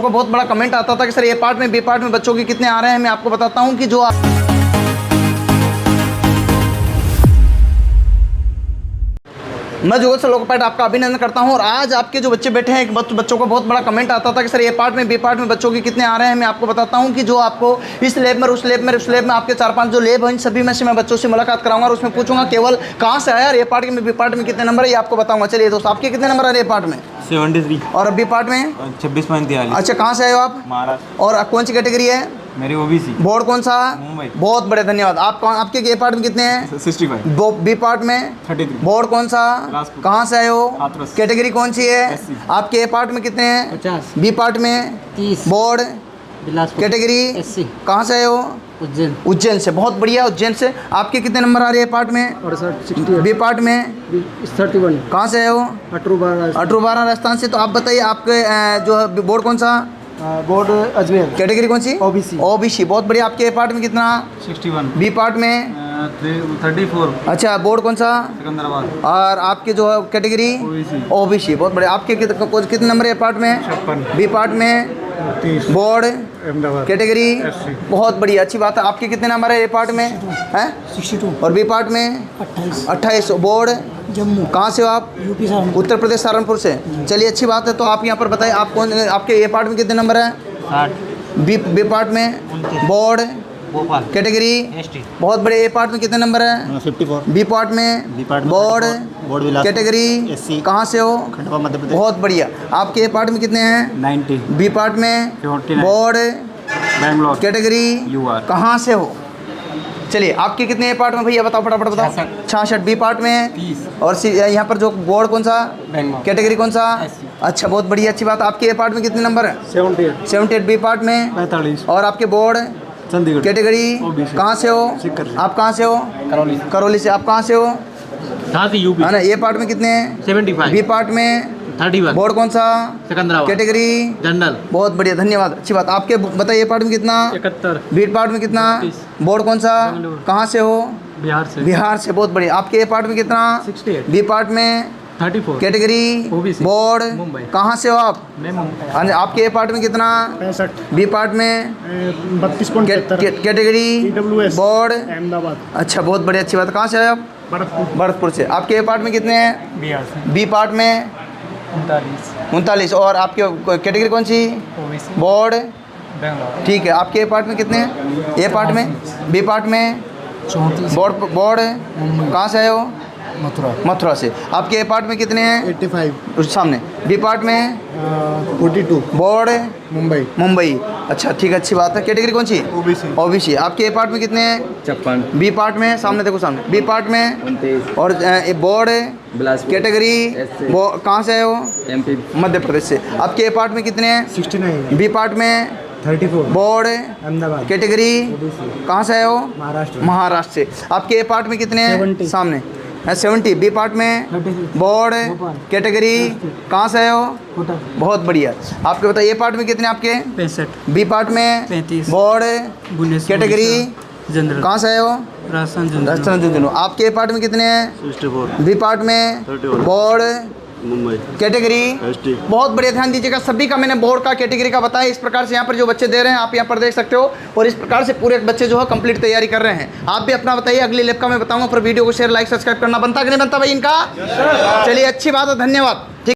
को बहुत बड़ा कमेंट आता था कि सर ए पार्ट में बी पार्ट में बच्चों के कितने आ रहे हैं। मैं आपको बताता हूं कि जो मैं जुगल से लोकपाट आपका अभिनंदन करता हूं। और आज आपके जो बच्चे बैठे हैं, एक बच्चों को बहुत बड़ा कमेंट आता था कि सर ए पार्ट में बी पार्ट में बच्चों के कितने आ रहे हैं। मैं आपको बताता हूं कि जो आपको इस लैब में उस लैब में आपके 4-5 जो लैब हैं, इन सभी में से मैं बच्चों से मुलाकात कराऊंगा और उसमें पूछूंगा केवल कहाँ से आया और ए पार्ट में बी पार्ट में कितने नंबर है, ये आपको बताऊंगा। चलिए दोस्त, आपके कितने नंबर आ रहे हैं ए पार्ट में? 73। और बी पार्ट में 26.43। अच्छा, कहाँ से आए हो आप? महाराष्ट्र। और कौन सी कैटेगरी है? मेरी ओबीसी। बोर्ड कौन सा? मुंबई। बहुत बड़े धन्यवाद। आप आपके ए पार्ट में कितने हैं? 65। बी पार्ट में 33। बोर्ड कौन सा? बिलासपुर। कहाँ से आए हो? हाथरस। कैटेगरी कौन सी है? SC। आपके ए पार्ट में कितने हैं? 50। बी पार्ट में 30। बोर्ड बिलासपुर। Category SC। कहाँ से आए हो? उज्जैन। उज्जैन से। बहुत बढ़िया, उज्जैन से। आपके कितने नंबर आ रहे हैं पार्ट में? 68। बी पार्ट में 31। कहाँ से आए हो? 18 राजस्थान से। तो आप बताइए, आपके जो है बोर्ड कौन सा? बोर्ड अजमेर। कैटेगरी कौन सी? ओबीसी। ओबीसी। बहुत बढ़िया। आपके ए पार्ट में कितना? 61। बी पार्ट में 34। अच्छा, बोर्ड कौन सा? सिकंदराबाद। और आपके जो है कैटेगरी? ओबीसी। ओबीसी। बहुत बढ़िया। आपके कितने नंबर है पार्ट में? 56। बी पार्ट में 30। बोर्ड अहमदाबाद। कैटेगरी? SC। बहुत बढ़िया, अच्छी बात है। आपके कितने नंबर है ए पार्ट में? हैं? 62। और बी पार्ट में 28। बोर्ड जम्मू। कहाँ से हो आप? यूपी सहारनपुर। उत्तर प्रदेश सहारनपुर से। चलिए, अच्छी बात है। तो आप यहाँ पर बताइए, आप कौन, आपके ए पार्ट में कितने नंबर है? 60। बी पार्ट में? बोर्ड भोपाल। कैटेगरी? ST। बहुत बड़े। ए पार्ट में कितने नंबर है? 54। बी पार्ट में? Board category? SC। कहाँ से हो? खंडवा मध्य प्रदेश। बहुत बढ़िया। आपके ए पार्ट में कितने हैं? 90। बी पार्ट में? 49। बोर्ड बैंगलोर। कैटेगरी? UR। कहाँ से हो? चलिए, आपके कितने ए पार्ट में भैया बताओ, फटाफट बताओ। 66। बी पार्ट में 30। और यहाँ पर जो बोर्ड कौन सा? बैंगलोर। कैटेगरी कौन सा? SC। अच्छा, बहुत बढ़िया, अच्छी बात। आपके ए पार्ट में कितने नंबर है? 78। बी पार्ट में 45। और आपके बोर्ड चंडीगढ़। कैटेगरी? OBC। कहाँ से हो? सिक्कर से। आप कहाँ से हो? करौली से। आप कहाँ से हो? यूपी। है ना। ए पार्ट में कितने हैं? 75। बी पार्ट में 31। बोर्ड कौन सा? सिकंदराबाद। कैटेगरी? जनरल। बहुत बढ़िया, धन्यवाद, अच्छी बात। आपके बताइए, ए पार्ट में कितना? 71। बी पार्ट में कितना? 32। बोर्ड कौन सा? बेंगलुरु। कहाँ से हो? बिहार से। बिहार से। बहुत बढ़िया। आपके ए पार्ट में कितना? 68। बी पार्ट में 34। कैटेगरी? OBC। बोर्ड मुंबई। कहाँ से हो आप? मैं मुंबई। हाँ जी। आपके ए पार्ट में कितना? 65। बी पार्ट में 32.73। कैटेगरी? EWS। बोर्ड? अहमदाबाद। अच्छा, बहुत बढ़िया, अच्छी बात। कहाँ से आए आप? भरतपुर से। आपके ए पार्ट में कितने हैं? बिहार से। बी पार्ट में 39। और आपके कैटेगरी कौन सी? ओबीसी। बोर्ड? बैंगलोर। ठीक है। आपके ए पार्ट में कितने हैं? ए पार्ट में? बी पार्ट में? 34। बोर्ड कहाँ से आए हो? मथुरा से। आपके ए पार्ट में कितने हैं? 85। उस सामने। बी पार्ट में? 42। बोर्ड मुंबई। अच्छा, ठीक है, अच्छी बात है। कैटेगरी कौन सी? ओबीसी। आपके ए पार्ट में कितने हैं? 56। बी पार्ट में? सामने देखो, सामने। बी पार्ट में? 29। और बोर्ड बिलासपुर। कैटेगरी? SC। कहाँ से आए हो? MP। मध्य प्रदेश से। आपके ए पार्ट में कितने हैं? 69। बी पार्ट में? 34। बोर्ड अहमदाबाद। कैटेगरी? कहाँ से आए हो? महाराष्ट्र। से। आपके ए पार्ट में कितने हैं? 70। सामने 70। बी पार्ट में? 36। बोर्ड भोपाल। कैटेगरी? कहाँ से आए हो? कोटा। बहुत बढ़िया। आपके बताइए, ए पार्ट में कितने आपके? 65। बी पार्ट में? 35। बोर्ड भुवनेश्वर। कैटेगरी? जनरल। कहाँ से आए हो? राजस्थान। आपके ए पार्ट में कितने हैं? 64। बी पार्ट में? 31। बोर्ड मुंबई। कैटेगरी? ST। बहुत बढ़िया, ध्यान दीजिएगा। सभी का मैंने बोर्ड का कैटेगरी का बताया। इस प्रकार से यहाँ पर जो बच्चे दे रहे हैं, आप यहाँ पर देख सकते हो। और इस प्रकार से पूरे बच्चे जो है कंप्लीट तैयारी कर रहे हैं। आप भी अपना बताइए। अगली लैब का मैं बताऊंगा। पर वीडियो को शेयर, लाइक, सब्सक्राइब करना बनता कि नहीं बनता भाई इनका? चलिए, अच्छी बात है, धन्यवाद। ठीक।